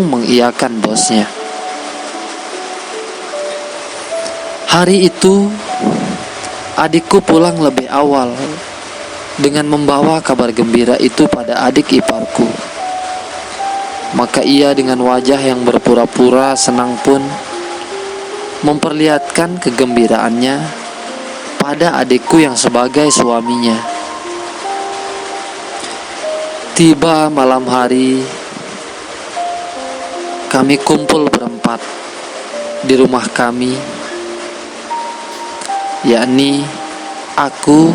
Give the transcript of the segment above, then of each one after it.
mengiyakan bosnya. Hari itu, adikku pulang lebih awal dengan membawa kabar gembira itu pada adik iparku. Maka ia dengan wajah yang berpura-pura senang pun memperlihatkan kegembiraannya pada adikku yang sebagai suaminya. Tiba malam hari, kami kumpul berempat di rumah kami, yakni aku,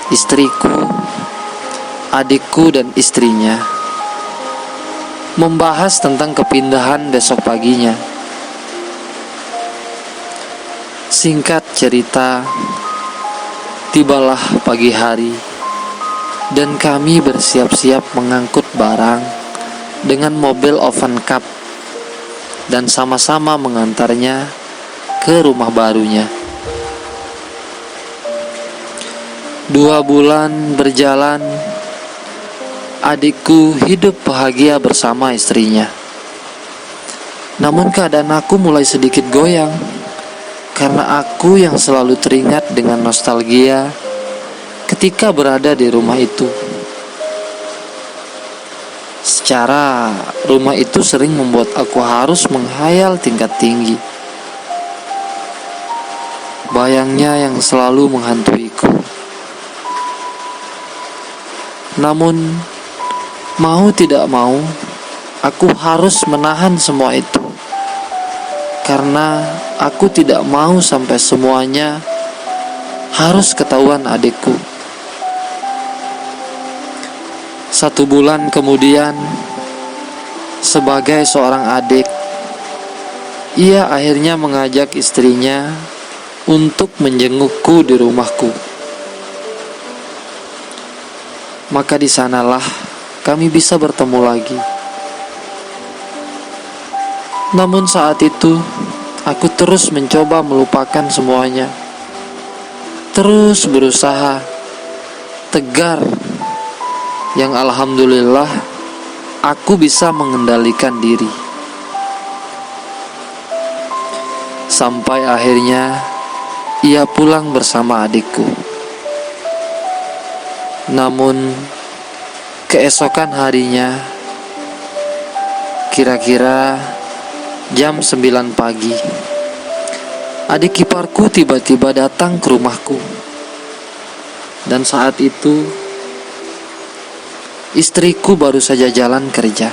istriku, adikku dan istrinya, membahas tentang kepindahan besok paginya. Singkat cerita, tibalah pagi hari dan kami bersiap-siap mengangkut barang dengan mobil oven cup dan sama-sama mengantarnya ke rumah barunya. 2 bulan berjalan, adikku hidup bahagia bersama istrinya. Namun keadaan aku mulai sedikit goyang karena aku yang selalu teringat dengan nostalgia ketika berada di rumah itu. Secara rumah itu sering membuat aku harus menghayal tingkat tinggi. Bayangnya yang selalu menghantuiku. Namun, mau tidak mau, aku harus menahan semua itu. Karena aku tidak mau sampai semuanya harus ketahuan adikku. 1 bulan kemudian, sebagai seorang adik, ia akhirnya mengajak istrinya untuk menjengukku di rumahku. Maka di sanalah kami bisa bertemu lagi. Namun saat itu, aku terus mencoba melupakan semuanya. Terus berusaha tegar, yang alhamdulillah aku bisa mengendalikan diri. Sampai akhirnya ia pulang bersama adikku. Namun keesokan harinya, kira-kira jam 9 pagi, adik iparku tiba-tiba datang ke rumahku. Dan saat itu istriku baru saja jalan kerja.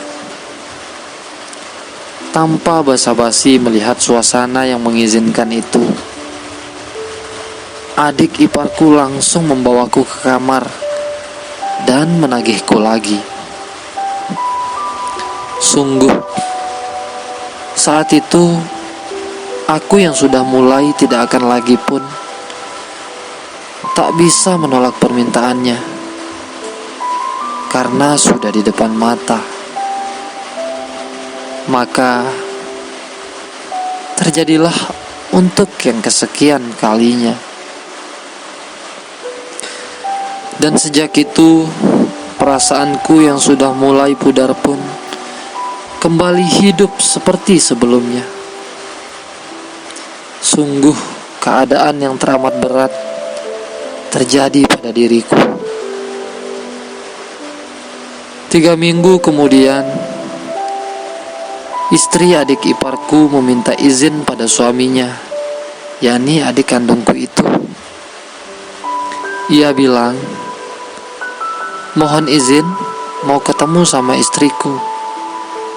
Tanpa basa-basi melihat suasana yang mengizinkan itu, adik iparku langsung membawaku ke kamar dan menagihku lagi. Sungguh, saat itu aku yang sudah mulai tidak akan lagi pun tak bisa menolak permintaannya, karena sudah di depan mata. Maka terjadilah untuk yang kesekian kalinya. Dan sejak itu, perasaanku yang sudah mulai pudar pun kembali hidup seperti sebelumnya. Sungguh keadaan yang teramat berat terjadi pada diriku. 3 minggu kemudian, istri adik iparku meminta izin pada suaminya, yakni adik kandungku itu. Ia bilang, mohon izin mau ketemu sama istriku,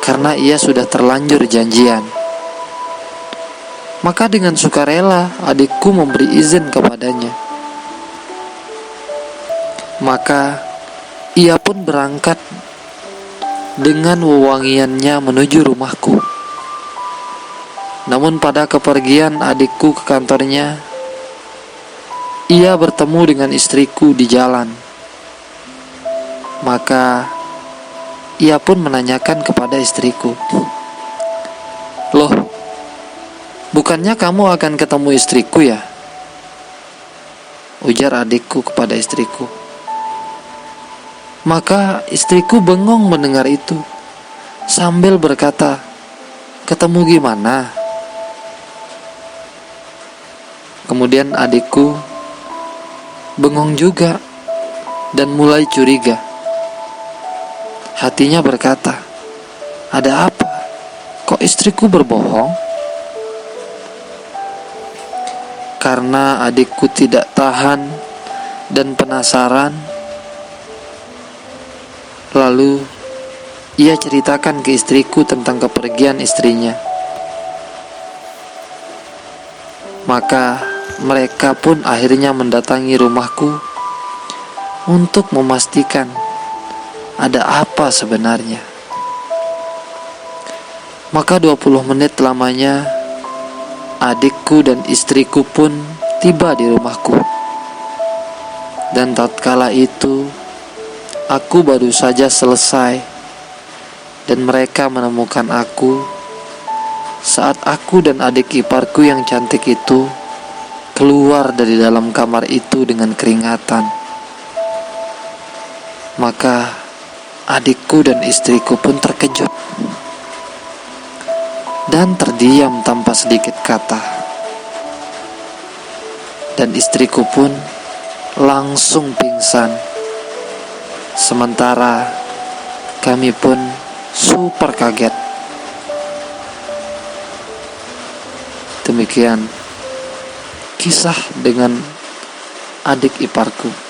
karena ia sudah terlanjur janjian. Maka dengan sukarela adikku memberi izin kepadanya. Maka ia pun berangkat dengan wewangiannya menuju rumahku. Namun pada kepergian adikku ke kantornya, ia bertemu dengan istriku di jalan. Maka ia pun menanyakan kepada istriku, "Loh, bukannya kamu akan ketemu istriku ya?" Ujar adikku kepada istriku. Maka istriku bengong mendengar itu, sambil berkata, "Ketemu gimana?" Kemudian adikku bengong juga dan mulai curiga. Hatinya berkata, "Ada apa? Kok istriku berbohong?" Karena adikku tidak tahan dan penasaran, lalu ia ceritakan ke istriku tentang kepergian istrinya. Maka mereka pun akhirnya mendatangi rumahku untuk memastikan ada apa sebenarnya. Maka 20 menit lamanya adikku dan istriku pun tiba di rumahku. Dan tatkala itu aku baru saja selesai dan mereka menemukan aku saat aku dan adik iparku yang cantik itu keluar dari dalam kamar itu dengan keringatan. Maka adikku dan istriku pun terkejut dan terdiam tanpa sedikit kata. Dan istriku pun langsung pingsan. Sementara kami pun super kaget. Demikian kisah dengan adik iparku.